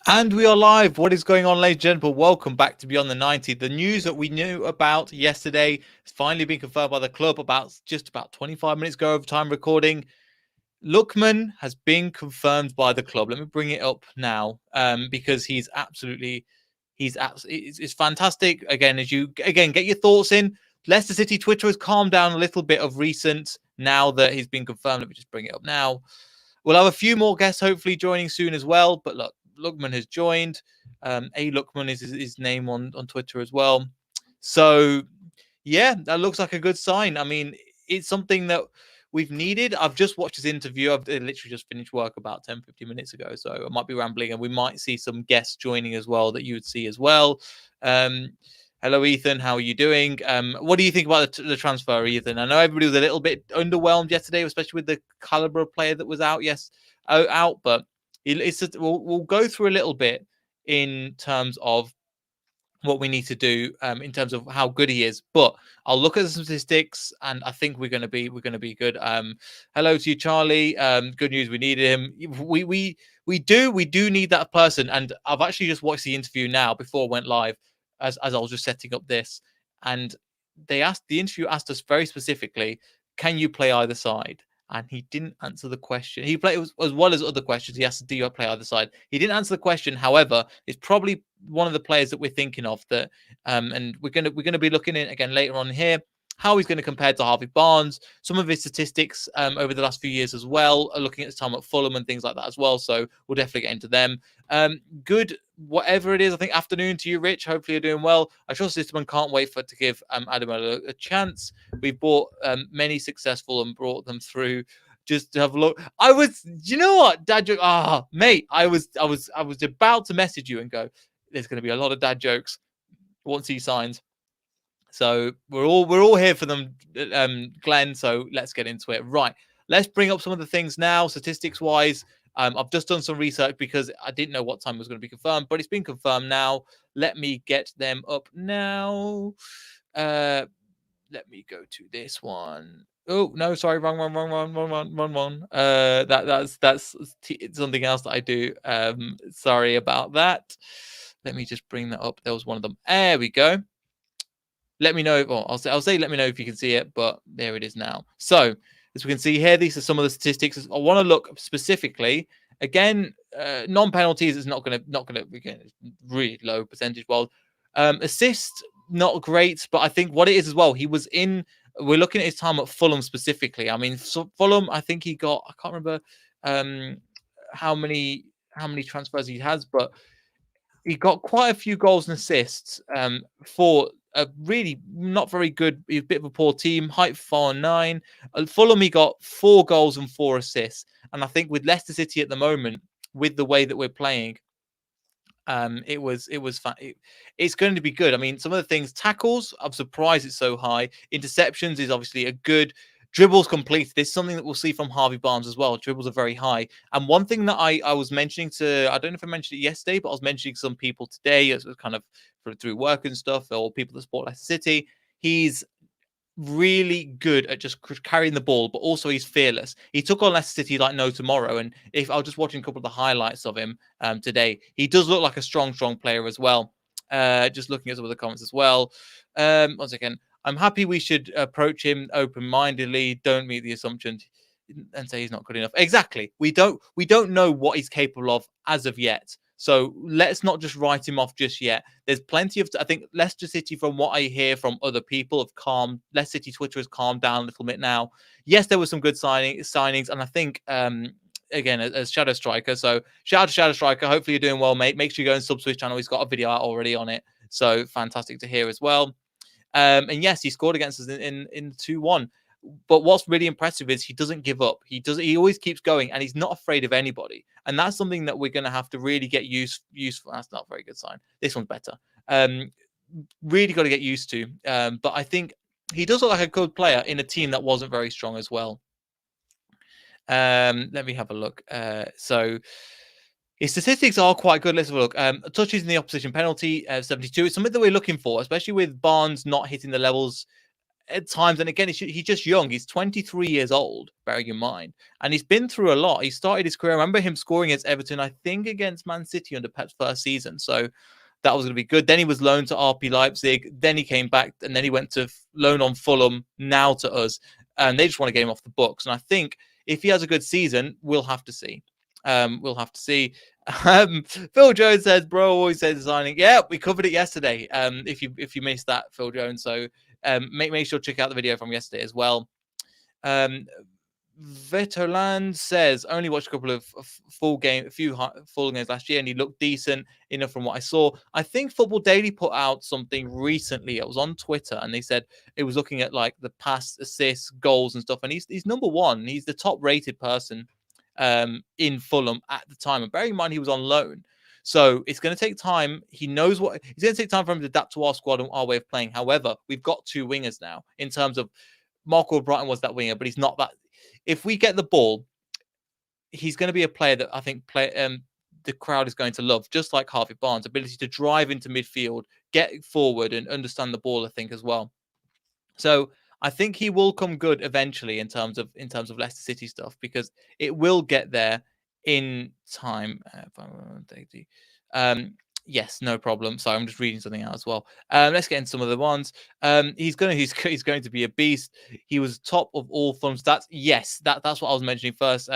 And we are live. What is going on, ladies and gentlemen? Welcome back to Beyond the 90. The news that we knew about yesterday has finally been confirmed by the club about 25 minutes ago of time recording. Lookman has been confirmed by the club. Let me bring it up now because it's fantastic. Again, get your thoughts in. Leicester City Twitter has calmed down a little bit of recent now that he's been confirmed. Let me just bring it up now. We'll have a few more guests hopefully joining soon as well. But look, Lookman has joined. A Lookman is his name on Twitter as well. So yeah, that looks like a good sign. I mean, it's something that we've needed. I've just watched his interview. I've literally just finished work about 10-15 minutes ago. So I might be rambling and we might see some guests joining as well that you would see as well. Hello, Ethan. How are you doing? What do you think about the transfer, Ethan? I know everybody was a little bit underwhelmed yesterday, especially with the caliber of player that was out. But we'll go through a little bit in terms of what we need to do in terms of how good he is. But I'll look at the statistics, and I think we're going to be good. Hello to you, Charlie. Good news. We needed him. We do need that person. And I've actually just watched the interview now before I went live, as I was just setting up this, and the interview asked us very specifically, can you play either side? And he didn't answer the question. He played as well as other questions. He asked, "Do you play either side?" He didn't answer the question. However, it's probably one of the players that we're thinking of that, and we're gonna be looking at again later on here how he's going to compare to Harvey Barnes, some of his statistics over the last few years as well, looking at his time at Fulham and things like that as well. So we'll definitely get into them. Good, whatever it is. I think afternoon to you, Rich. Hopefully you're doing well. I trust this one. Can't wait to give Adamola a chance. We've bought many successful and brought them through just to have a look. You know what, dad joke? Mate, I was about to message you and go, there's going to be a lot of dad jokes once he signs. So we're all here for them, Glenn. So let's get into it. Right, let's bring up some of the things now, statistics wise. I've just done some research because I didn't know what time was going to be confirmed, but it's been confirmed now. Let me get them up now. Let me go to this one. Oh no, sorry, wrong one. That's something else that I do. Sorry about that. Let me just bring that up. There was one of them. There we go. Let me know. I'll say let me know if you can see it, but there it is now. So as we can see here, these are some of the statistics. I want to look specifically again. Non-penalties is not going to again really low percentage. Well, assists not great, but I think what it is as well. He was in. We're looking at his time at Fulham specifically. I mean, Fulham. I think he got. I can't remember how many transfers he has, but he got quite a few goals and assists for a really not very good, a bit of a poor team. Height 4'9". Fulham, he got 4 goals and 4 assists. And I think with Leicester City at the moment, with the way that we're playing, it's going to be good. I mean, some of the things, tackles, I'm surprised it's so high. Interceptions is obviously a good. Dribbles completed. This is something that we'll see from Harvey Barnes as well. Dribbles are very high. And one thing that I was mentioning I don't know if I mentioned it yesterday, but I was mentioning some people today as kind of through work and stuff, or people that support Leicester City. He's really good at just carrying the ball, but also he's fearless. He took on Leicester City like no tomorrow. And if I was just watching a couple of the highlights of him today, he does look like a strong player as well. Just looking at some of the comments as well. Once again, I'm happy we should approach him open-mindedly. Don't meet the assumptions and say he's not good enough. Exactly. We don't know what he's capable of as of yet. So let's not just write him off just yet. There's plenty of. I think Leicester City, from what I hear from other people, have calmed. Leicester City Twitter has calmed down a little bit now. Yes, there were some good signings, and I think again as Shadow Striker. So shout out to Shadow Striker. Hopefully you're doing well, mate. Make sure you go and sub to his channel. He's got a video out already on it. So fantastic to hear as well. And yes, he scored against us in 2-1. But what's really impressive is he doesn't give up. He always keeps going, and he's not afraid of anybody. And that's something that we're going to have to really get used for. That's not a very good sign. This one's better. Really got to get used to. But I think he does look like a good player in a team that wasn't very strong as well. Let me have a look. So his statistics are quite good. Let's have a look. Touches in the opposition penalty, 72. It's something that we're looking for, especially with Barnes not hitting the levels at times, and again, he's just young. He's 23 years old, bearing in mind, and he's been through a lot. He started his career. I remember him scoring against Everton, I think against Man City under Pep's first season. So that was going to be good. Then he was loaned to RB Leipzig. Then he came back, and then he went to loan on Fulham. Now to us, and they just want to get him off the books. And I think if he has a good season, we'll have to see. We'll have to see. Phil Jones says, "Bro always says signing." Yeah, we covered it yesterday. If you missed that, Phil Jones, so make sure to check out the video from yesterday as well. Vetoland says only watched a couple of a few full games last year, and he looked decent enough from what I saw. I think Football Daily put out something recently. It was on Twitter, and they said it was looking at like the pass, assists, goals, and stuff. And he's number one. He's the top rated person in Fulham at the time. And bearing in mind he was on loan, so it's going to take time. He knows what it's going to take time for him to adapt to our squad and our way of playing. However, we've got two wingers now. In terms of Marco Brighton was that winger, but he's not that. If we get the ball, he's going to be a player that I think the crowd is going to love, just like Harvey Barnes' ability to drive into midfield, get forward, and understand the ball, I think, as well. So I think he will come good eventually in terms of Leicester City stuff, because it will get there in time. Yes, no problem. Sorry, I'm just reading something out as well. Let's get into some of the ones. He's going to be a beast. He was top of all Fulham stats. Yes, that's what I was mentioning first.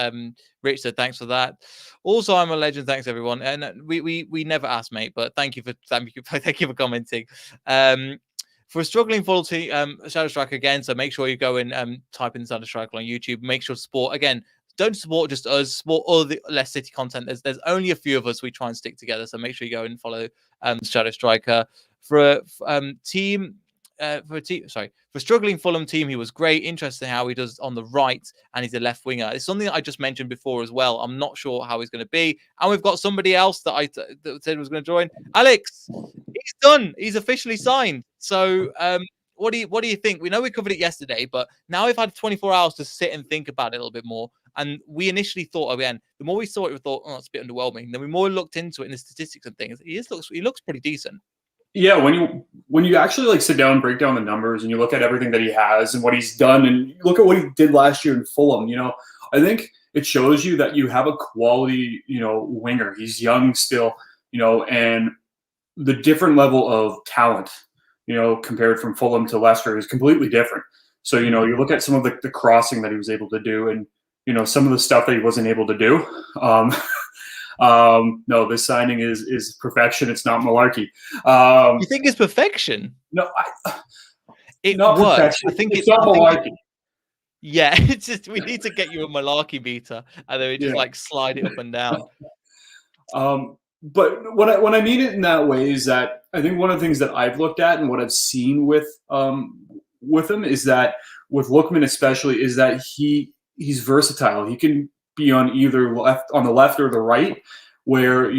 Rich said thanks for that. Also, I'm a legend. Thanks everyone. And we never asked, mate, but thank you for commenting. For a struggling Fulham team, Shadow Striker again. So make sure you go and type in Shadow Striker on YouTube. Make sure to support again. Don't support just us, support all the Leicester City content. There's only a few of us. We try and stick together. So make sure you go and follow Shadow Striker. For a struggling Fulham team, he was great. Interesting how he does on the right, and he's a left winger. It's something that I just mentioned before as well. I'm not sure how he's going to be. And we've got somebody else that that said was going to join. Alex, he's done. He's officially signed. So what do you think? We know we covered it yesterday, but now we've had 24 hours to sit and think about it a little bit more. And we initially thought, again, the more we saw it, we thought, oh, it's a bit underwhelming. Then we more looked into it in the statistics and things. He looks pretty decent. Yeah, when you actually like sit down and break down the numbers and you look at everything that he has and what he's done, and you look at what he did last year in Fulham, I think it shows you that you have a quality, winger. He's young still, and the different level of talent, compared from Fulham to Leicester is completely different. So, you look at some of the crossing that he was able to do, and some of the stuff that he wasn't able to do. No, this signing is perfection. It's not malarkey. You think it's perfection? No, it not works. perfection. I think it's not malarkey. Yeah, it's just we need to get you a malarkey meter, and then we just like slide it up and down. But when I mean it in that way is that I think one of the things that I've looked at and what I've seen with him is that with Lookman especially is that he's versatile. He can be on the left or the right, where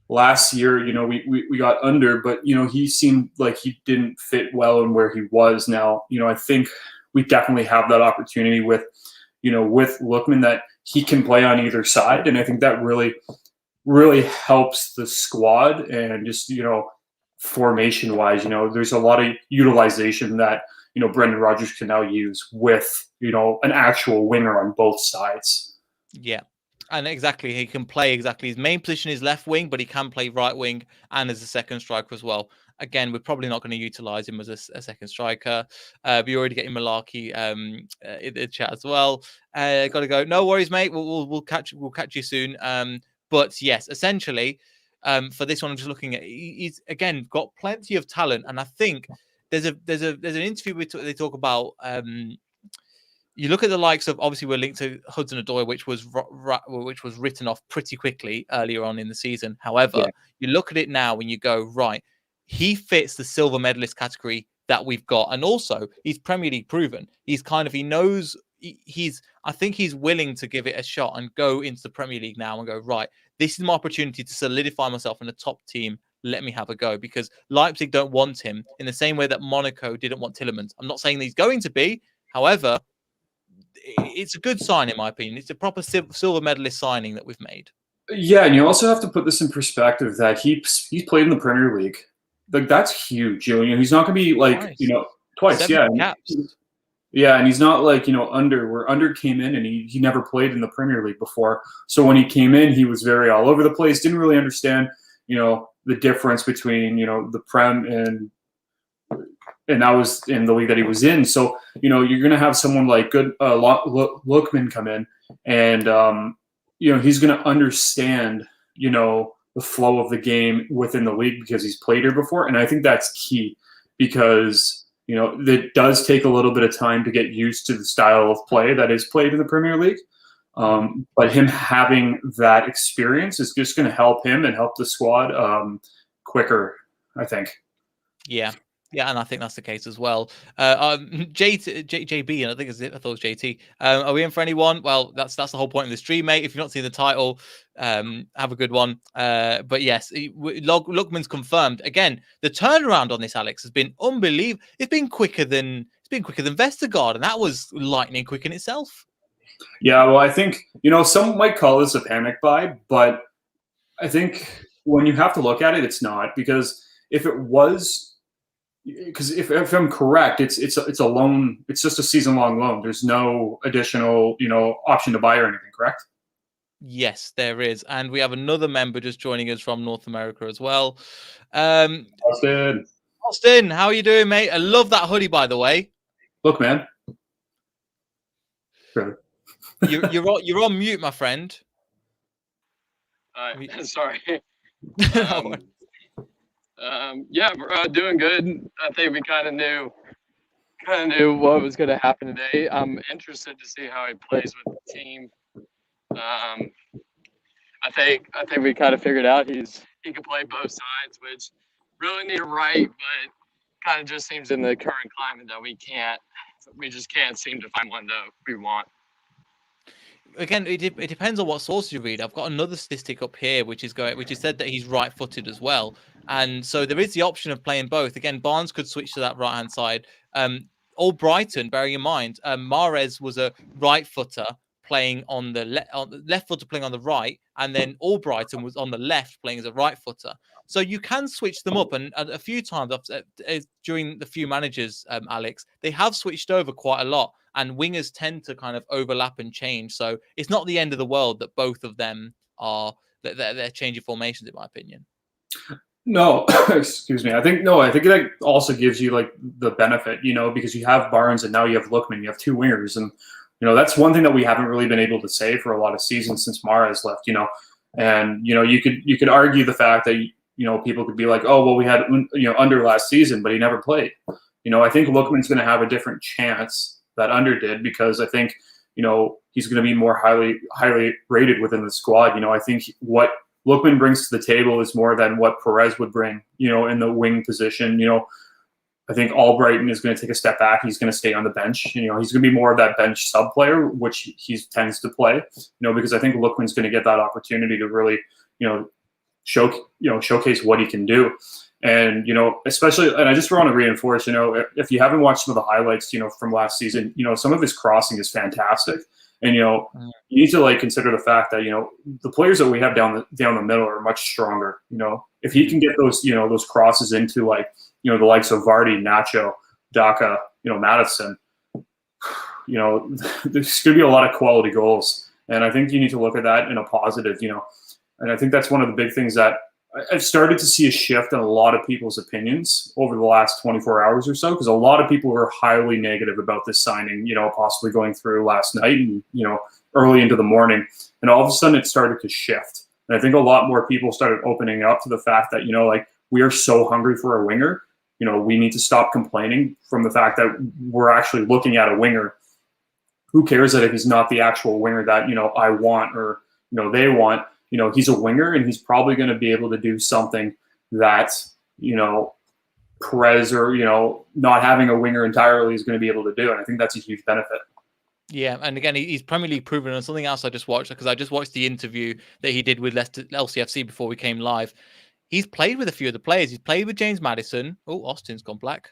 last year we got under, but he seemed like he didn't fit well in where he was. Now I think we definitely have that opportunity with Lookman, that he can play on either side, and I think that really helps the squad. And just formation wise, there's a lot of utilization that Brendan Rodgers can now use with an actual winger on both sides. Yeah, and exactly, he can play exactly. His main position is left wing, but he can play right wing and as a second striker as well. Again, we're probably not going to utilize him as a second striker. We already getting Malarkey in the chat as well. Got to go. No worries, mate. We'll catch you soon. But yes, essentially, for this one, I'm just looking at. He's again got plenty of talent, and I think there's an interview they talk about. You look at the likes of, obviously we're linked to Hudson-Odoi, which was written off pretty quickly earlier on in the season. However, you look at it now when you go, right, he fits the silver medalist category that we've got. And also he's Premier League proven. He knows I think he's willing to give it a shot and go into the Premier League now and go, right, this is my opportunity to solidify myself in a top team. Let me have a go, because Leipzig don't want him in the same way that Monaco didn't want Tielemans. I'm not saying that he's going to be, however, it's a good sign in my opinion. It's a proper silver medalist signing that we've made. Yeah, and you also have to put this in perspective that he's played in the Premier League. Like, that's huge. He's not going to be like, nice. twice. 70 Yeah, caps. yeah, and he's not like where Under came in and he never played in the Premier League before. So when he came in, he was very all over the place. Didn't really understand the difference between the Prem and that was in the league that he was in. So you're going to have someone like good Lookman come in, and he's going to understand the flow of the game within the league because he's played here before, and I think that's key because it does take a little bit of time to get used to the style of play that is played in the Premier League. But him having that experience is just going to help him and help the squad quicker, I think. Yeah. Yeah, and I think that's the case as well. JB, and I think it's it. I thought it was JT. Are we in for anyone? Well, that's the whole point of the stream, mate. If you've not seen the title, have a good one. But yes, Lookman's confirmed. Again, the turnaround on this, Alex, has been unbelievable. It's been quicker than Vestergaard, and that was lightning quick in itself. Yeah, well, I think some might call this a panic buy, but I think when you have to look at it, it's not, because if it was. Because if I'm correct, it's a loan. It's just a season-long loan. There's no additional option to buy or anything. Correct? Yes, there is, and we have another member just joining us from North America as well. Austin, how are you doing, mate? I love that hoodie, by the way. Look, man. You're on mute, my friend. Sorry. Yeah, we're doing good. I think we kind of knew what was going to happen today. I'm interested to see how he plays with the team. I think we kind of figured out he can play both sides, which really need a right, but kind of just seems in the current climate that we just can't seem to find one that we want. Again, it depends on what source you read. I've got another statistic up here, which is said that he's right-footed as well, and so there is the option of playing both. Again, Barnes could switch to that right-hand side. Or Brighton, bearing in mind, Mahrez was a right-footer playing on the left footer playing on the right, and then Albrighton was on the left playing as a right footer. So you can switch them up, and a few times during the few managers, Alex, they have switched over quite a lot, and wingers tend to kind of overlap and change. So it's not the end of the world that both of them are they're changing formations, in my opinion. No, excuse me. I think that also gives you like the benefit, because you have Barnes and now you have Lookman, you have two wingers, and that's one thing that we haven't really been able to say for a lot of seasons since Mahrez left, and you could argue the fact that people could be like, oh well, we had Under last season, but he never played. I think Lookman's going to have a different chance that Under did, because I think he's going to be more highly rated within the squad. I think what Lookman brings to the table is more than what Perez would bring, in the wing position. I think Albrighton is going to take a step back. He's going to stay on the bench. He's going to be more of that bench sub player, which he tends to play. Because I think Lookman's going to get that opportunity to really, showcase what he can do. And especially, and I just want to reinforce, if you haven't watched some of the highlights, from last season, some of his crossing is fantastic. And you need to consider the fact that the players that we have down the middle are much stronger. If he can get those those crosses into the likes of Vardy, Nacho, Daka, Madison, there's going to be a lot of quality goals. And I think you need to look at that in a positive. And I think that's one of the big things that I've started to see a shift in a lot of people's opinions over the last 24 hours or so, because a lot of people were highly negative about this signing, possibly going through last night and, early into the morning. And all of a sudden it started to shift. And I think a lot more people started opening up to the fact that, we are so hungry for a winger. We need to stop complaining from the fact that we're actually looking at a winger. Who cares that if he's not the actual winger that, I want or, they want? He's a winger, and he's probably going to be able to do something that, Perez or, not having a winger entirely is going to be able to do. And I think that's a huge benefit. Yeah, and again, he's Premier League proven. And something else I just watched, because I just watched the interview that he did with Leicester LCFC before we came live. He's played with a few of the players. He's played with James Maddison. Oh, Austin's gone black.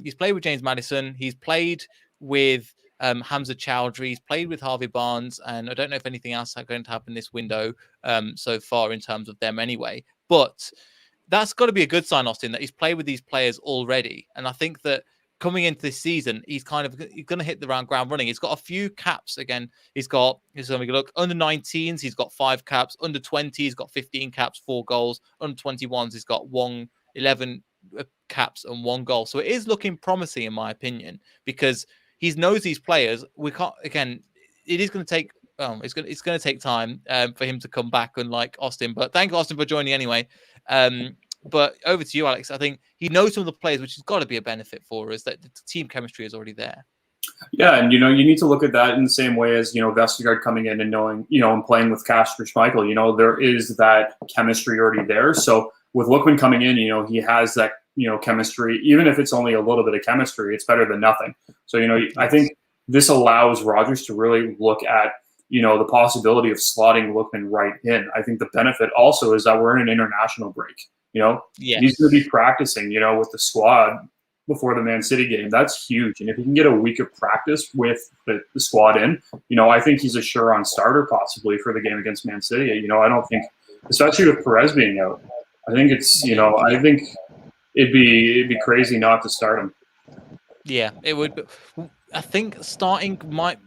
He's played with James Maddison. He's played with Hamza Chowdhury. He's played with Harvey Barnes, and I don't know if anything else is going to happen this window so far in terms of them anyway. But that's got to be a good sign, Austin, that he's played with these players already. And I think that coming into this season, he's going to hit the ground running. He's got a few caps again. He's got, so we look, under 19s, he's got 5 caps. Under 20s, he's got 15 caps, 4 goals. Under 21s, he's got 11 caps and 1 goal. So it is looking promising, in my opinion, because he knows these players. We can't, again, it is going to take, it's going to take time for him to come back, unlike Austin. But thank you, Austin, for joining anyway. But over to you, Alex. I think he knows some of the players, which has got to be a benefit for us, that the team chemistry is already there. Yeah, and you need to look at that in the same way as Vestergaard coming in and knowing, and playing with Kasper Schmeichel. There is that chemistry already there. So with Lookman coming in, he has that chemistry. Even if it's only a little bit of chemistry, it's better than nothing. So I think this allows Rodgers to really look at the possibility of slotting Lookman right in. I think the benefit also is that we're in an international break. He's going to be practicing, with the squad before the Man City game. That's huge. And if he can get a week of practice with the squad in, I think he's a sure-on starter possibly for the game against Man City. I don't think, especially with Perez being out, I think it's, I think it'd be crazy not to start him. Yeah, it would. I think starting might...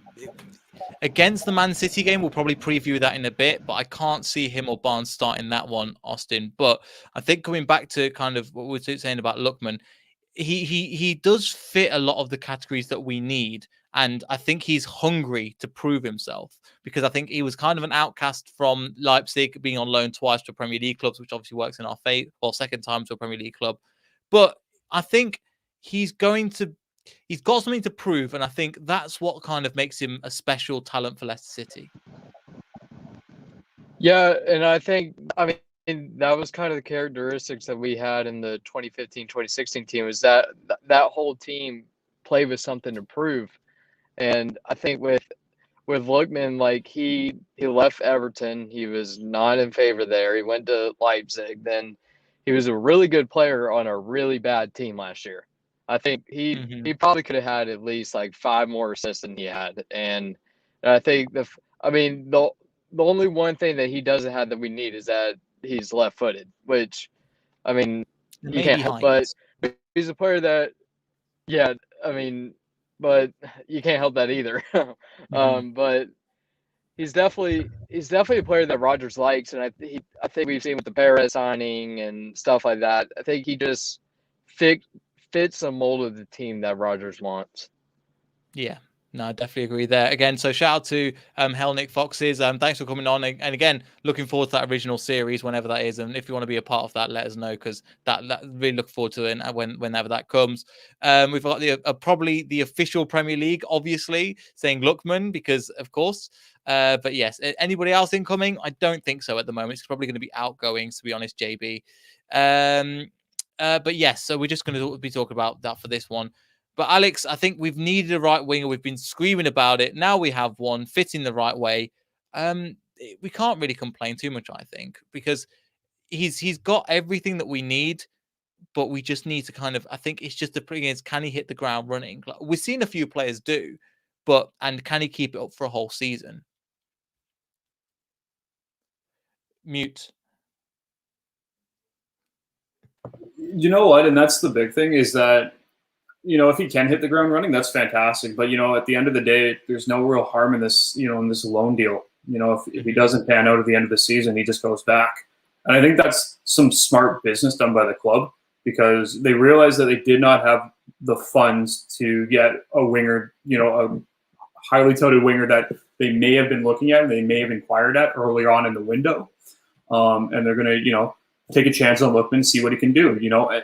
Against the Man City game, we'll probably preview that in a bit, but I can't see him or Barnes starting that one, Austin. But I think coming back to kind of what we were saying about Lookman, he does fit a lot of the categories that we need. And I think he's hungry to prove himself, because I think he was kind of an outcast from Leipzig, being on loan twice to Premier League clubs, which obviously works in our favour, or second time to a Premier League club. But I think he's got something to prove, and I think that's what kind of makes him a special talent for Leicester City. Yeah, and I think, that was kind of the characteristics that we had in the 2015-2016 team, is that whole team played with something to prove. And I think with Lookman, like he left Everton, he was not in favor there. He went to Leipzig, then he was a really good player on a really bad team last year. I think he probably could have had at least like 5 more assists than he had. And I think the only one thing that he doesn't have that we need is that he's left-footed, which, you can't help, but he's a player that, but you can't help that either. But he's definitely a player that Rodgers likes, and I think we've seen with the Perez signing and stuff like that. I think he just fits a mold of the team that Rodgers wants. Yeah, no, I definitely agree there. Again, so shout out to Hellnick Foxes. Thanks for coming on. And again, looking forward to that original series whenever that is. And if you want to be a part of that, let us know, because that really look forward to it whenever that comes. We've got probably the official Premier League, obviously, saying Lookman, because of course. But yes, anybody else incoming? I don't think so at the moment. It's probably going to be outgoings, to be honest, JB. But yes, so we're just going to be talking about that for this one. But Alex, I think we've needed a right winger. We've been screaming about it. Now we have one fitting the right way. We can't really complain too much, I think, because he's got everything that we need, but we just need to kind of, I think it's just the thing is, can he hit the ground running? Like, we've seen a few players do, and can he keep it up for a whole season? Mute. You know what? And that's the big thing, is that, if he can hit the ground running, that's fantastic. But, at the end of the day, there's no real harm in this, in this loan deal. If he doesn't pan out at the end of the season, he just goes back. And I think that's some smart business done by the club, because they realized that they did not have the funds to get a winger, a highly touted winger that they may have been looking at and they may have inquired at earlier on in the window. And they're going to, take a chance on Lookman, see what he can do,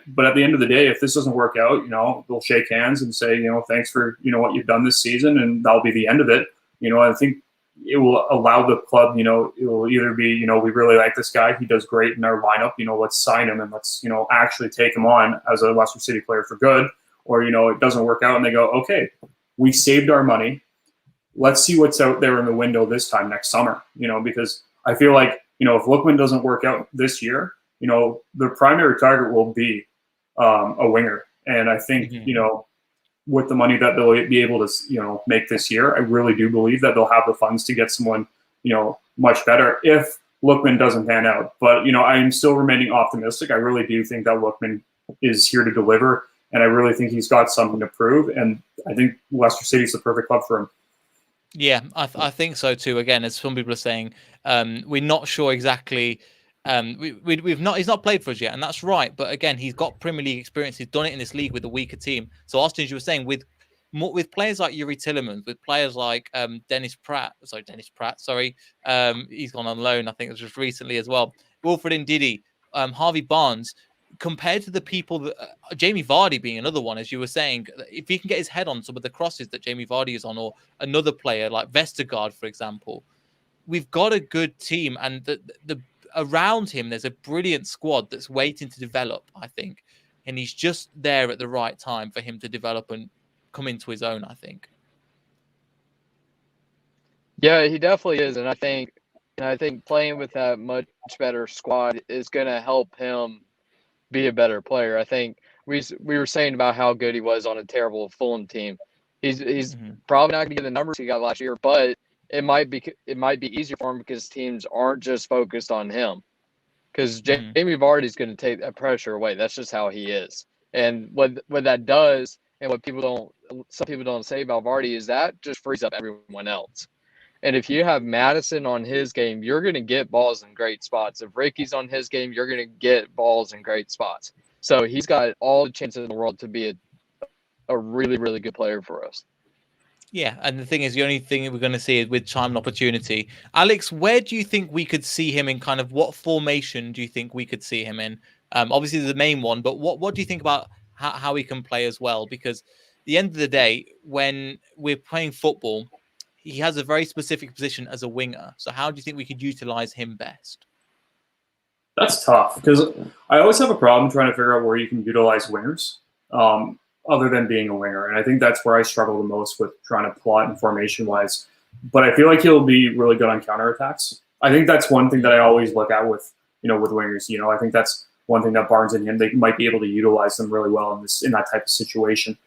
But at the end of the day, if this doesn't work out, they'll shake hands and say, thanks for, what you've done this season, and that'll be the end of it. I think it will allow the club, it will either be, we really like this guy, he does great in our lineup, let's sign him and let's, actually take him on as a Leicester City player for good. Or, it doesn't work out and they go, okay, we saved our money. Let's see what's out there in the window this time next summer, because I feel like, if Lookman doesn't work out this year, the primary target will be a winger. And I think, with the money that they'll be able to, make this year, I really do believe that they'll have the funds to get someone, much better if Lookman doesn't pan out. But, I am still remaining optimistic. I really do think that Lookman is here to deliver. and I really think he's got something to prove. And I think Leicester City is the perfect club for him. Yeah, I think so too. Again, as some people are saying, we're not sure exactly. We've not. He's not played for us yet, and that's right. But again, he's got Premier League experience. He's done it in this league with a weaker team. So, Austin, as you were saying, with players like Yuri Tillemans, with players like Dennis Pratt. Sorry, he's gone on loan. I think it was just recently as well. Wilfred Ndidi, Harvey Barnes. Compared to the people that Jamie Vardy being another one, as you were saying, if he can get his head on some of the crosses that Jamie Vardy is on, or another player like Vestergaard, for example, we've got a good team, and the around him there's a brilliant squad that's waiting to develop, I think, and he's just there at the right time for him to develop and come into his own, I think. Yeah, he definitely is, and I think playing with that much better squad is going to help him be a better player. I think we were saying about how good he was on a terrible Fulham team. He's probably not going to get the numbers he got last year, but it might be easier for him because teams aren't just focused on him. Because Jamie Vardy's going to take that pressure away. That's just how he is. And what that does, and what some people don't say about Vardy, is that just frees up everyone else. And if you have Madison on his game, you're going to get balls in great spots. If Ricky's on his game, you're going to get balls in great spots. So he's got all the chances in the world to be a really, really good player for us. Yeah, and the thing is, the only thing we're going to see is with time and opportunity. Alex, where do you think we could see him in? Kind of what formation do you think we could see him in? Obviously, the main one, but what do you think about how he can play as well? Because at the end of the day, when we're playing football, he has a very specific position as a winger. So how do you think we could utilize him best? That's tough because I always have a problem trying to figure out where you can utilize wingers other than being a winger. And I think that's where I struggle the most with trying to plot and formation-wise. But I feel like he'll be really good on counterattacks. I think that's one thing that I always look at with wingers. I think that's one thing that Barnes and him, they might be able to utilize them really well in that type of situation.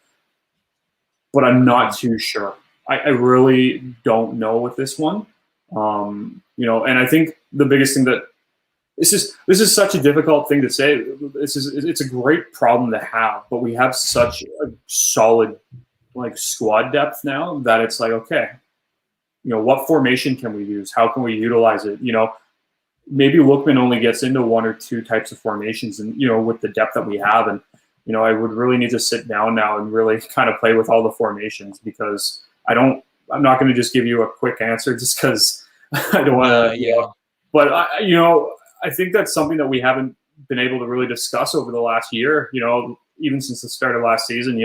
But I'm not too sure. I really don't know with this one. And I think the biggest thing that this is such a difficult thing to say. It's a great problem to have, but we have such a solid squad depth now that it's like, okay, what formation can we use? How can we utilize it? Maybe Lookman only gets into one or two types of formations, and with the depth that we have, and I would really need to sit down now and really kind of play with all the formations because I'm not going to just give you a quick answer just because I don't want to. But I think that's something that we haven't been able to really discuss over the last year. Even since the start of last season.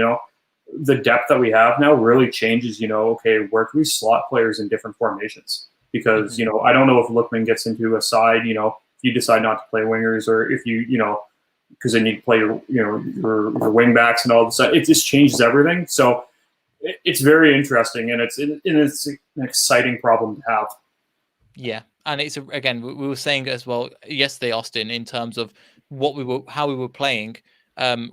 The depth that we have now really changes. Okay, where can we slot players in different formations? Because I don't know if Lookman gets into a side. If you decide not to play wingers, or if you because then you play your wing backs and all of a sudden it just changes everything. So. It's very interesting, and it's an exciting problem to have. Yeah, and it's again we were saying as well yesterday, Austin, in terms of how we were playing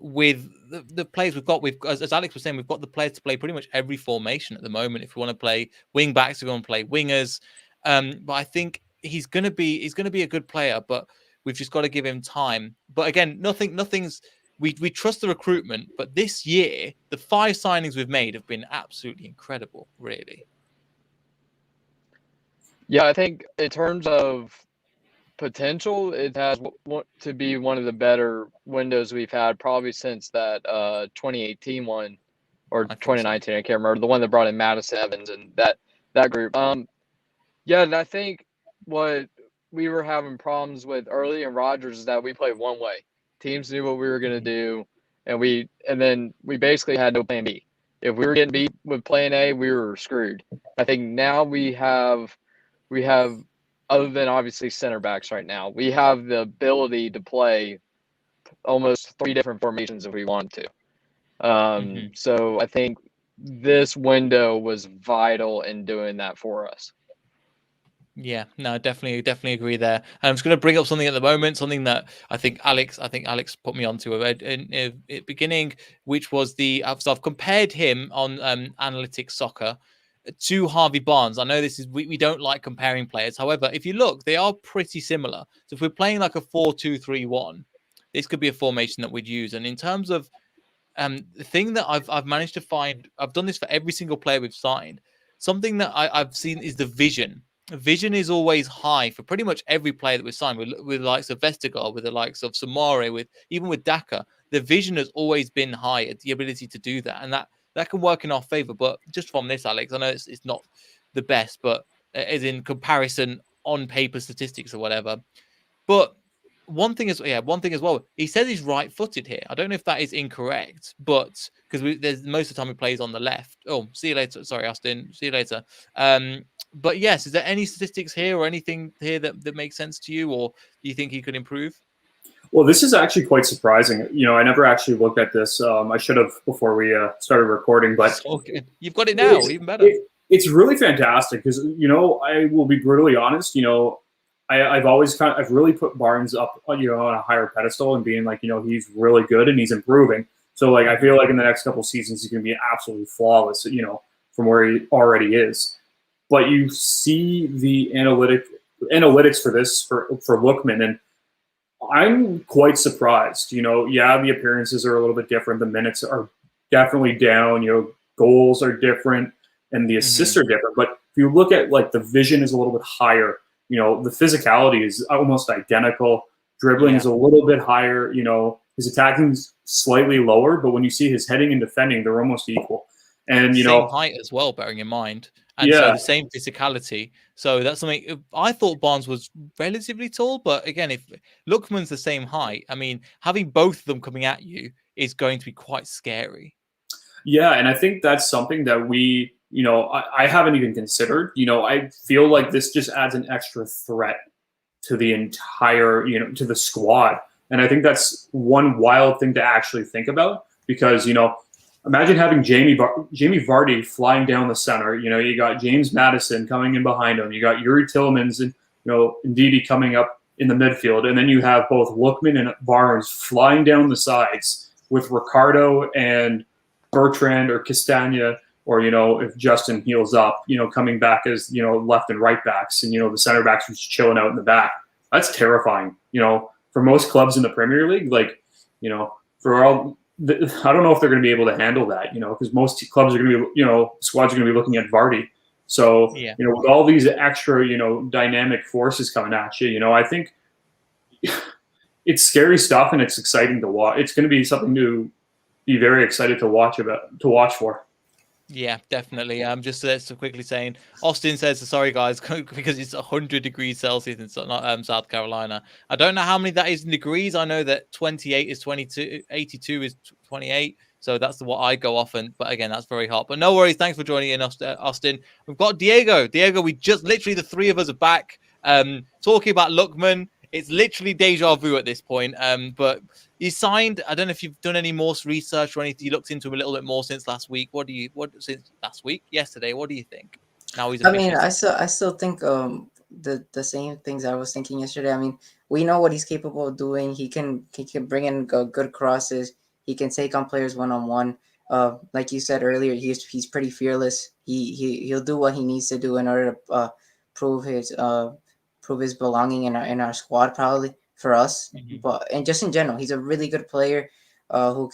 with the players we've got. As Alex was saying, we've got the players to play pretty much every formation at the moment. If we want to play wing backs, if we want to play wingers, but I think he's going to be a good player, but we've just got to give him time. But again, nothing's. We trust the recruitment, but this year, the 5 signings we've made have been absolutely incredible, really. Yeah, I think in terms of potential, it has to be one of the better windows we've had probably since that 2018 one or 2019. I can't remember, the one that brought in Madison Evans and that group. Yeah, and I think what we were having problems with early in Rodgers is that we played one way. Teams knew what we were going to do, and then we basically had no plan B. If we were getting beat with plan A, we were screwed. I think now we have, other than obviously center backs right now, we have the ability to play almost 3 different formations if we want to. So I think this window was vital in doing that for us. Yeah, no, definitely agree there. I'm just going to bring up something at the moment, something that I think Alex put me onto in the beginning, which was I've compared him on Analytics Soccer to Harvey Barnes. I know we don't like comparing players. However, if you look, they are pretty similar. So if we're playing like a 4-2-3-1, this could be a formation that we'd use. And in terms of the thing that I've managed to find, I've done this for every single player we've signed. Something that I've seen is the vision. Vision is always high for pretty much every player that we signed. With the likes of Vestergaard, with the likes of Samare, with even with Daka, the vision has always been high. The ability to do that, and that can work in our favor. But just from this, Alex, I know it's not the best, but as in comparison on paper statistics or whatever. But one thing is, one thing as well. He says he's right-footed here. I don't know if that is incorrect, but because there's most of the time he plays on the left. Oh, see you later. Sorry, Austin. See you later. But yes, is there any statistics here or anything here that makes sense to you, or do you think he could improve? Well, this is actually quite surprising. I never actually looked at this. I should have before we started recording, but okay. You've got it now, even better. It's really fantastic because, I will be brutally honest, I've really put Barnes up, on a higher pedestal and being like, he's really good and he's improving. So I feel like in the next couple of seasons, he's going to be absolutely flawless, from where he already is. But you see the analytics for this, for Lookman, and I'm quite surprised. The appearances are a little bit different. The minutes are definitely down. Goals are different, and the assists are different. But if you look at the vision is a little bit higher. The physicality is almost identical. Dribbling is a little bit higher. His attacking is slightly lower, but when you see his heading and defending, they're almost equal. And same height as well, bearing in mind, and so the same physicality. So that's something I thought Barnes was relatively tall, but again, if Lookman's the same height, I mean, having both of them coming at you is going to be quite scary. Yeah, and I think that's something that we, I haven't even considered. I feel like this just adds an extra threat to the entire, to the squad. And I think that's one wild thing to actually think about because, imagine having Jamie Vardy flying down the center. You got James Maddison coming in behind him. You got Yuri Tillmans and, Ndidi coming up in the midfield. And then you have both Lookman and Barnes flying down the sides with Ricardo and Bertrand or Castagna, or, if Justin heals up, coming back as, left and right backs and, the center backs just chilling out in the back. That's terrifying, for most clubs in the Premier League. For all, I don't know if they're going to be able to handle that, because most clubs are going to be, squads are going to be looking at Vardy. So, with all these extra, dynamic forces coming at you, I think it's scary stuff and it's exciting to watch. It's going to be something to be very excited to watch for. Yeah, definitely. Just quickly saying, Austin says, sorry guys, because it's 100 degrees Celsius in South Carolina. I don't know how many that is in degrees. I know that 28 is 22, 82 is 28. So that's what I go off. But again, that's very hot. But no worries. Thanks for joining in, Austin. We've got Diego. We just literally the three of us are back talking about Lookman. It's literally deja vu at this point. But he signed. I don't know if you've done any more research or anything. You looked into him a little bit more since last week. Since last week? Yesterday? What do you think? Now he's. I mean, I still think the same things I was thinking yesterday. I mean, we know what he's capable of doing. He can bring in good crosses. He can take on players one-on-one. Like you said earlier, he's pretty fearless. He'll do what he needs to do in order to prove his belonging in our squad, probably for us. But and just in general, he's a really good player who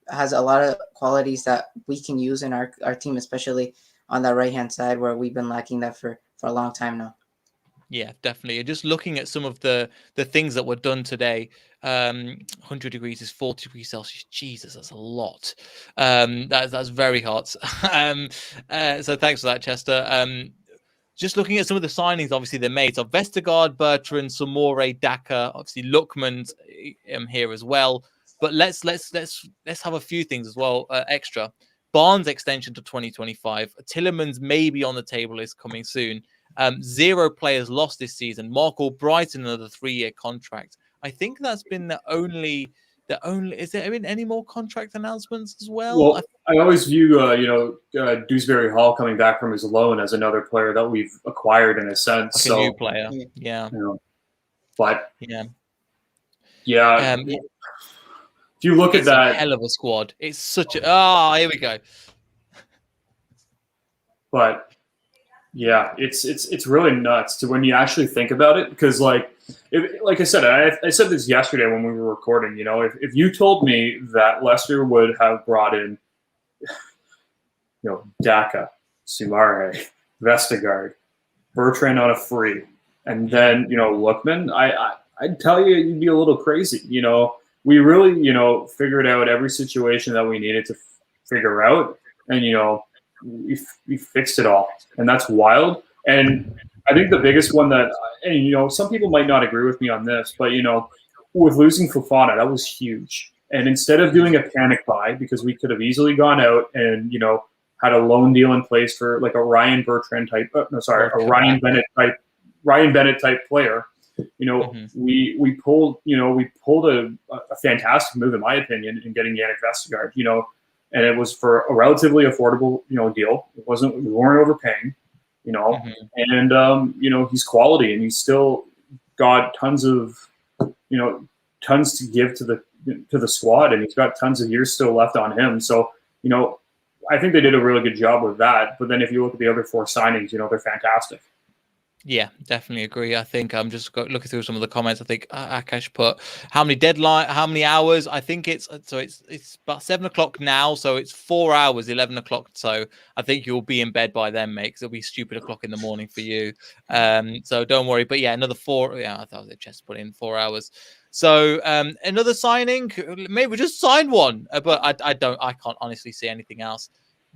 has a lot of qualities that we can use in our team, especially on that right hand side where we've been lacking that for a long time now. Yeah, definitely. Just looking at some of the things that were done today, 100 degrees is 40 degrees Celsius. Jesus, that's a lot. That's very hot. So thanks for that, Chester. Just looking at some of the signings, obviously they made. So Vestergaard, Bertrand, Samore, Daka, obviously Lookman's here as well. But let's have a few things as well extra. Barnes extension to 2025. Tillemans maybe on the table is coming soon. 0 players lost this season. Mark Albrighton another 3-year contract. I think that's been the only. Is there been any more contract announcements as well? Well, I always view Dewsbury Hall coming back from his loan as another player that we've acquired in a sense. Like a new player, yeah. But yeah. If you look at that, a hell of a squad. It's such a here we go. But yeah, it's really nuts to when you actually think about it, because like I said, I said this yesterday when we were recording. If you told me that Leicester would have brought in, Daka, Sumare, Vestergaard, Bertrand on a free, and then Lookman, I'd tell you you'd be a little crazy. We really figured out every situation that we needed to figure out, and we fixed it all, and that's wild. And I think the biggest one that, and some people might not agree with me on this, but with losing Fofana, that was huge. And instead of doing a panic buy, because we could have easily gone out and had a loan deal in place for like a Ryan Bertrand type, a Ryan Bennett type player. We pulled a fantastic move in my opinion in getting Yannick Vestergaard. And it was for a relatively affordable deal. We weren't overpaying. And he's quality, and he's still got tons to give to the squad, and he's got tons of years still left on him. So I think they did a really good job with that. But then if you look at the other 4 signings, they're fantastic. Yeah, definitely agree. I think I'm just looking through some of the comments. I think Akash put how many hours? I think it's about 7 o'clock now, so it's 4 hours, 11 o'clock. So I think you'll be in bed by then, mate, because it'll be stupid o'clock in the morning for you. So don't worry. But yeah, another 4. Yeah, I thought they just put in 4 hours. So another signing, maybe we just signed one, but I can't honestly see anything else.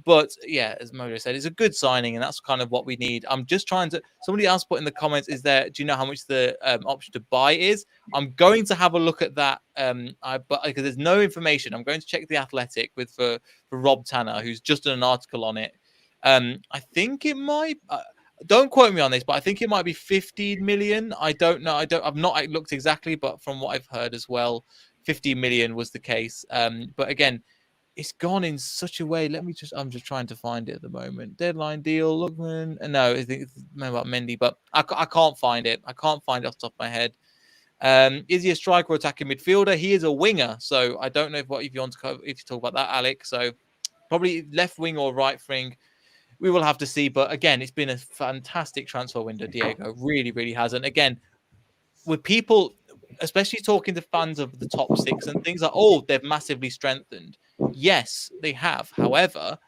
But yeah, as Mojo said, it's a good signing, and that's kind of what we need. I'm just trying to. Somebody else put in the comments, do you know how much the option to buy is? I'm going to have a look at that. But because there's no information, I'm going to check the Athletic for Rob Tanner, who's just done an article on it. I think it might. Don't quote me on this, but I think it might be 15 million. I don't know. I've not looked exactly, but from what I've heard as well, 15 million was the case. But again, it's gone in such a way. I'm just trying to find it at the moment. Deadline deal, Lookman. No, I think it's about Mendy, but I can't find it. I can't find it off the top of my head. Is he a striker or attacking midfielder? He is a winger, so I don't know if you want to cover, if you talk about that, Alex. So probably left wing or right wing. We will have to see. But again, it's been a fantastic transfer window, Diego. Really, really has. And again, with people, especially talking to fans of the top 6 and things like, they've massively strengthened. Yes, they have. However,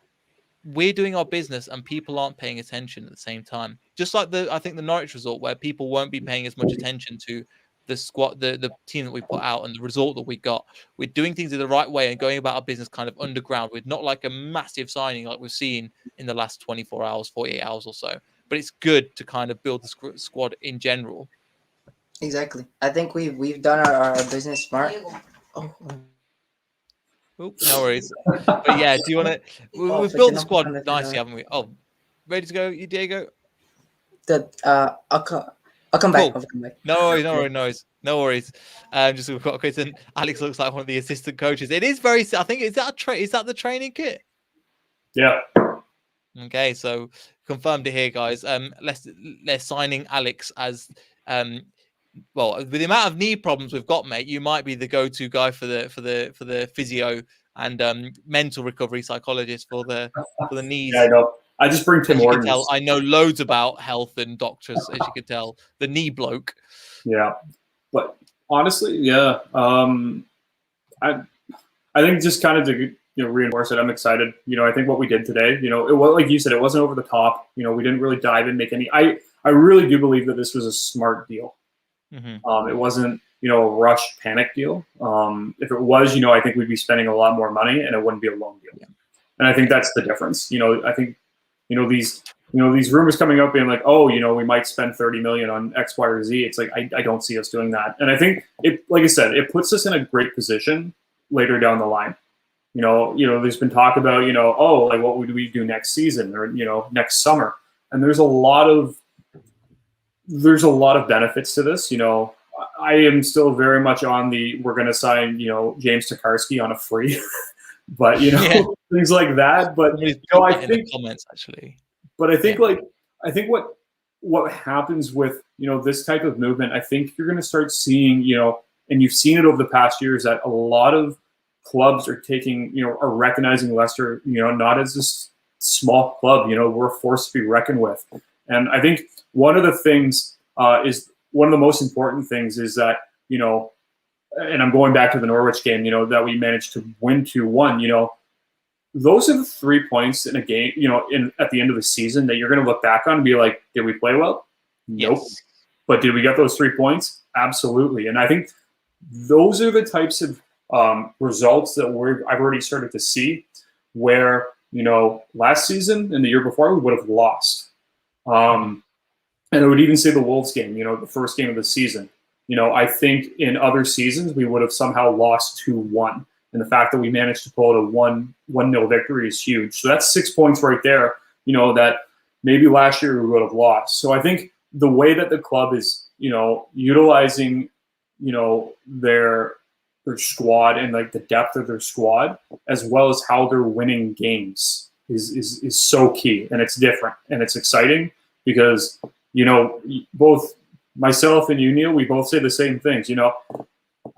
we're doing our business and people aren't paying attention at the same time. Just like I think the Norwich result, where people won't be paying as much attention to the squad, the team that we put out and the result that we got. We're doing things in the right way and going about our business kind of underground with not like a massive signing like we've seen in the last 24 hours, 48 hours or so. But it's good to kind of build the squad in general. Exactly. I think we've done our business smart. Oops, no worries. But yeah, do you want to? We've built the squad nicely, haven't we? Oh, ready to go, you Diego? I'll come back. Cool. No worries. Just we've got a question. Alex looks like one of the assistant coaches. It is very. I think is that the training kit? Yeah. Okay, so confirmed it here, guys. They're signing Alex as well, with the amount of knee problems we've got, mate, you might be the go-to guy for the physio and mental recovery psychologist for the knees. Yeah, I know. I just bring Tim Hortons. I know loads about health and doctors, as you could tell. The knee bloke. Yeah, but honestly, yeah. I think just kind of to reinforce it, I'm excited. I think what we did today, it was like you said, it wasn't over the top. We didn't really dive in, make any. I really do believe that this was a smart deal. Mm-hmm. It wasn't, a rushed panic deal. If it was, I think we'd be spending a lot more money and it wouldn't be a loan deal. Yeah. And I think that's the difference. I think, these rumors coming up being like, we might spend 30 million on X, Y, or Z. It's like, I don't see us doing that. And I think like I said, it puts us in a great position later down the line. There's been talk about, what would we do next season or, next summer? And there's a lot of benefits to this. I am still very much on we're going to sign, James Tokarski on a free, but things like that. But I think in the comments actually. But I think I think what happens with this type of movement, I think you're going to start seeing and you've seen it over the past years that a lot of clubs are taking are recognizing Leicester not as this small club. We're a force to be reckoned with. And I think one of the things is one of the most important things is that, you know, and I'm going back to the Norwich game, you know, that we managed to win 2-1, you know, those are the 3 points in a game, you know, at the end of the season that you're going to look back on and be like, did we play well? Nope. Yes. But did we get those 3 points? Absolutely. And I think those are the types of results that I've already started to see where, you know, last season and the year before, we would have lost. And I would even say the Wolves game, you know, the first game of the season. You know, I think in other seasons, we would have somehow lost 2-1. And the fact that we managed to pull out a 1-0 victory is huge. So that's 6 points right there, you know, that maybe last year we would have lost. So I think the way that the club is, you know, utilizing, you know, their squad and like the depth of their squad, as well as how they're winning games is so key. And it's different and it's exciting because, you know, both myself and you, Neil, we both say the same things, you know,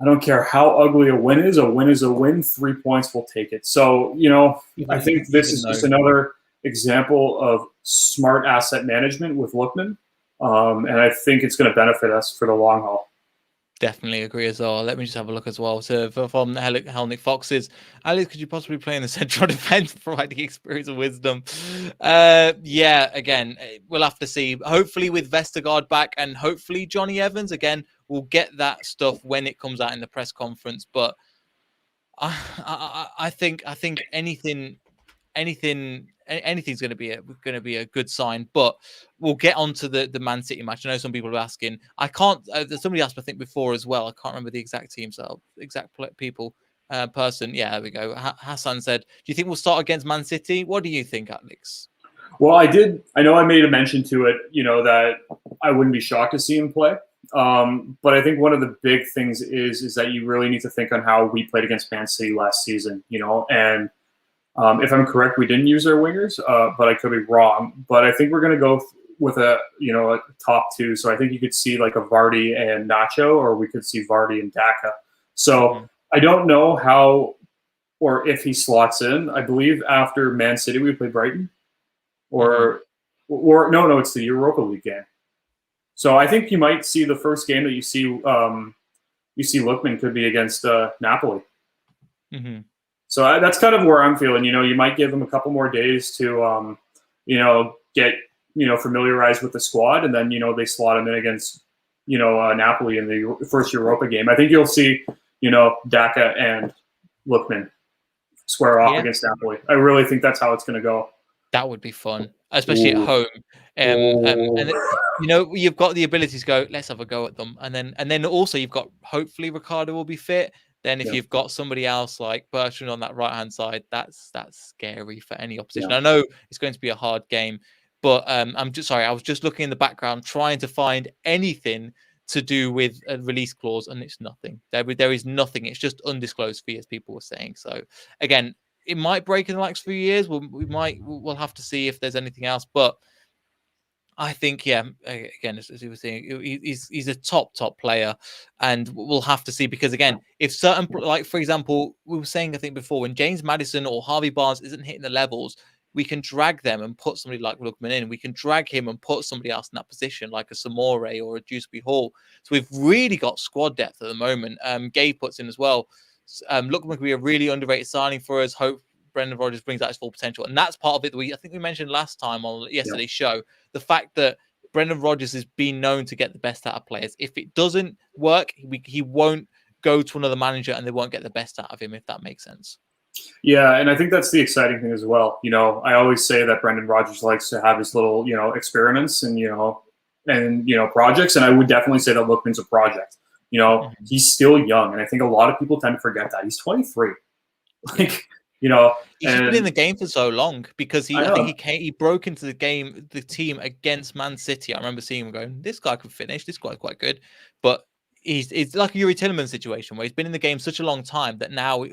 I don't care how ugly a win is a win. 3 points will take it. So, you know, I think this is just another example of smart asset management with Lookman. And I think it's going to benefit us for the long haul. Definitely agree as well. Let me just have a look as well. So from Helnick Foxes, Alex, could you possibly play in the central defense, providing experience and wisdom? Yeah, again, we'll have to see. Hopefully with Vestergaard back and hopefully Johnny Evans, again, we'll get that stuff when it comes out in the press conference. But I think anything's going to be a good sign. But we'll get onto the Man City match. I know some people are asking. I can't. Somebody asked, I think, before as well. I can't remember the exact teams, people. Person. Yeah, there we go. Hassan said, "Do you think we'll start against Man City? What do you think, Alex?" Well, I know I made a mention to it. You know that I wouldn't be shocked to see him play. But I think one of the big things is that you really need to think on how we played against Man City last season. You know, and if I'm correct, we didn't use our wingers, but I could be wrong. But I think we're going to go with a top two. So I think you could see like a Vardy and Nacho, or we could see Vardy and Daka. So I don't know how or if he slots in. I believe after Man City we play Brighton, or no, it's the Europa League game. So I think you might see the first game that you see Lookman could be against Napoli. Mm-hmm. So that's kind of where I'm feeling. You know, you might give them a couple more days to, get, familiarized with the squad, and then, they slot him in against, Napoli in the first Europa game. I think you'll see, Daka and Lookman square off against Napoli. I really think that's how it's going to go. That would be fun, especially at home. And you've got the ability to go, let's have a go at them. And then also you've got, hopefully Ricardo will be fit. Then if you've got somebody else like Bertrand on that right-hand side, that's scary for any opposition. I know it's going to be a hard game, but I was just looking in the background, trying to find anything to do with a release clause, and it's nothing. There is nothing. It's just undisclosed fee, as people were saying. So again, it might break in the next few years. We'll have to see if there's anything else, but I think, again, as you were saying, he's a top player, and we'll have to see, because again, if certain, like for example, we were saying, I think before, when James Maddison or Harvey Barnes isn't hitting the levels, we can drag them and put somebody like Lookman in. We can drag him and put somebody else in that position, like a Samore or a Dewsbury Hall. So we've really got squad depth at the moment. Gabe puts in as well. Lookman could be a really underrated signing for us. Hope Brendan Rodgers brings out his full potential, and that's part of it that I think we mentioned last time on yesterday's show. The fact that Brendan Rodgers has been known to get the best out of players. If it doesn't work, he won't go to another manager, and they won't get the best out of him, if that makes sense. Yeah, and I think that's the exciting thing as well. I always say that Brendan Rodgers likes to have his little, experiments and projects, and I would definitely say that Lookman's a project. He's still young, and I think a lot of people tend to forget that he's 23. He's been in the game for so long, because I think he broke into the team against Man City. I remember seeing him going, this guy could finish, this guy's quite good. But it's like a Yuri Tillman situation, where he's been in the game such a long time that now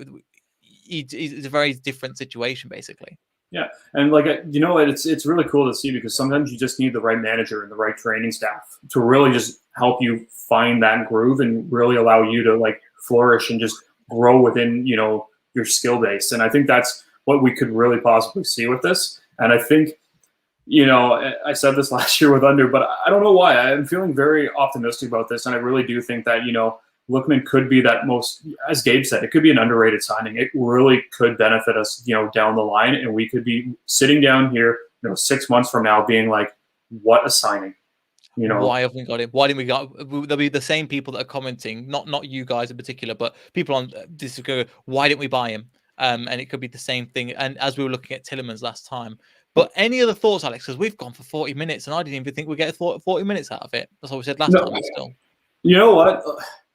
it's a very different situation, basically. Yeah, and it's really cool to see, because sometimes you just need the right manager and the right training staff to really just help you find that groove and really allow you to flourish and just grow within your skill base. And I think that's what we could really possibly see with this. And I think you know, I said this last year with Under, but I don't know why. I'm feeling very optimistic about this, and I really do think that, you know, Lookman could be that most, as Gabe said, it could be an underrated signing. It really could benefit us, you know, down the line, and we could be sitting down here, you know, 6 months from now being like, what a signing. You know, why haven't we got him? Why didn't we got? There'll be the same people that are commenting, not you guys in particular, but people on this go, why didn't we buy him? And it could be the same thing. And as we were looking at Tillemans last time, but any other thoughts, Alex? Because we've gone for 40 minutes, and I didn't even think we'd get 40 minutes out of it. That's what we said last No. time. But still, you know what?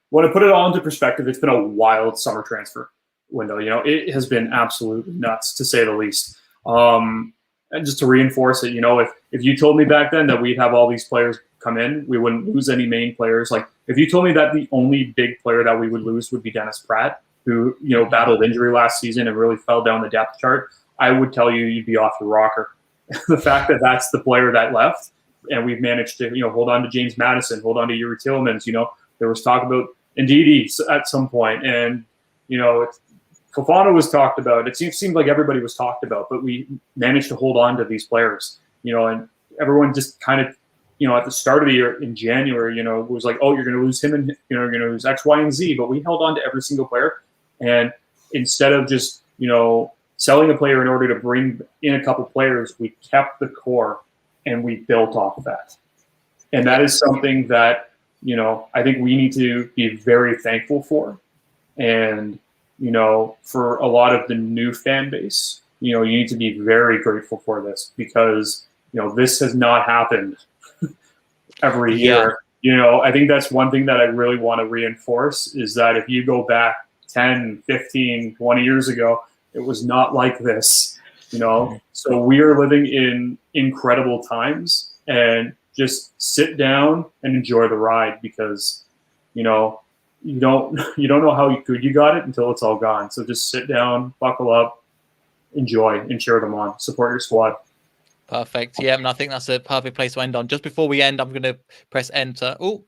When I put it all into perspective, it's been a wild summer transfer window. You know, it has been absolutely nuts, to say the least. And just to reinforce it, you know, if you told me back then that we'd have all these players come in, we wouldn't lose any main players. Like, if you told me that the only big player that we would lose would be Dennis Pratt, who, you know, battled injury last season and really fell down the depth chart, I would tell you you'd be off your rocker. The fact that that's the player that left, and we've managed to, you know, hold on to James Madison, hold on to Yuri Tillemans. You know, there was talk about Ndidi at some point, and, you know, Fofana was talked about. It seemed like everybody was talked about, but we managed to hold on to these players, you know, and everyone just kind of, you know, at the start of the year in January, you know, was like, oh, you're going to lose him, and, you know, you're going to lose X, Y, and Z, but we held on to every single player. And instead of just, you know, selling a player in order to bring in a couple players, we kept the core and we built off of that. And that is something that, you know, I think we need to be very thankful for. And, you know, for a lot of the new fan base, you know, you need to be very grateful for this, because, you know, this has not happened every year. You know, I think that's one thing that I really want to reinforce, is that if you go back 10, 15, 20 years ago, it was not like this, you know. So we are living in incredible times, and just sit down and enjoy the ride, because, you know, you don't know how good you got it until it's all gone. So just sit down, buckle up, enjoy, and cheer them on. Support your squad. perfect. Yeah, and I think that's a perfect place to end on. Just before we end, I'm going to press enter. Oh,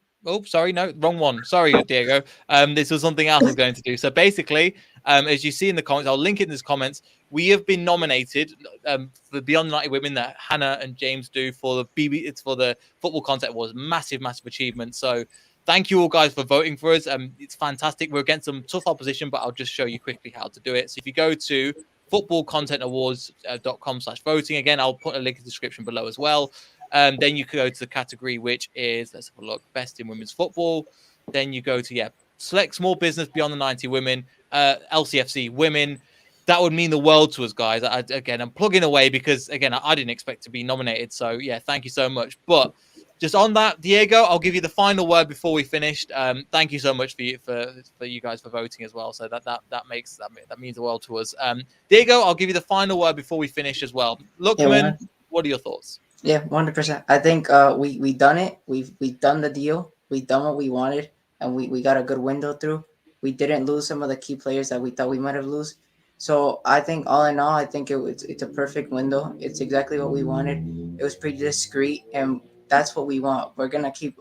sorry, no, wrong one. Sorry, Diego. This was something else I was going to do. So basically, as you see in the comments, I'll link it in the comments. We have been nominated for Beyond United Women that Hannah and James do for the It's for the Football Content Awards. Massive achievement. So thank you all guys for voting for us. It's fantastic. We're against some tough opposition, but I'll just show you quickly how to do it. So if you go to footballcontentawards.com/voting, again, I'll put a link in the description below as well. Then you can go to the category, which is, let's have a look, best in women's football. Then you go to, select small business beyond the 90 women, LCFC women. That would mean the world to us, guys. Again, I'm plugging away because, again, I didn't expect to be nominated. So, yeah, thank you so much. But just on that, Diego, I'll give you the final word before we finished. Thank you so much for you guys for voting as well. So that means the world to us. Diego, I'll give you the final word before we finish as well. Lookman, what are your thoughts? Yeah, 100%. I think we done it. We've done the deal. We've done what we wanted, and we got a good window through. We didn't lose some of the key players that we thought we might have lose. So I think all in all, I think it's a perfect window. It's exactly what we wanted. It was pretty discreet, and that's what we want. We're gonna keep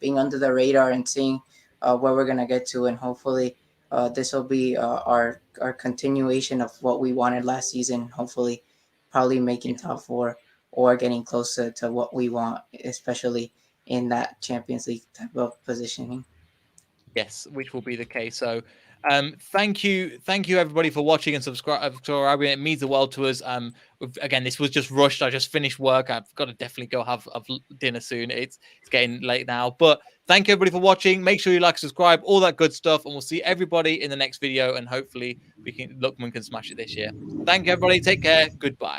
being under the radar and seeing where we're gonna get to, and hopefully this will be our continuation of what we wanted last season. Hopefully, probably making top four or getting closer to what we want, especially in that Champions League type of positioning. Yes, which will be the case. So thank you everybody for watching and subscribing. It means the world to us. Again, this was just rushed. I just finished work. I've got to definitely go have dinner soon. It's getting late now, but thank you everybody for watching. Make sure you like, subscribe, all that good stuff, and we'll see everybody in the next video, and hopefully Lookman can smash it this year. Thank you everybody. Take care. Goodbye.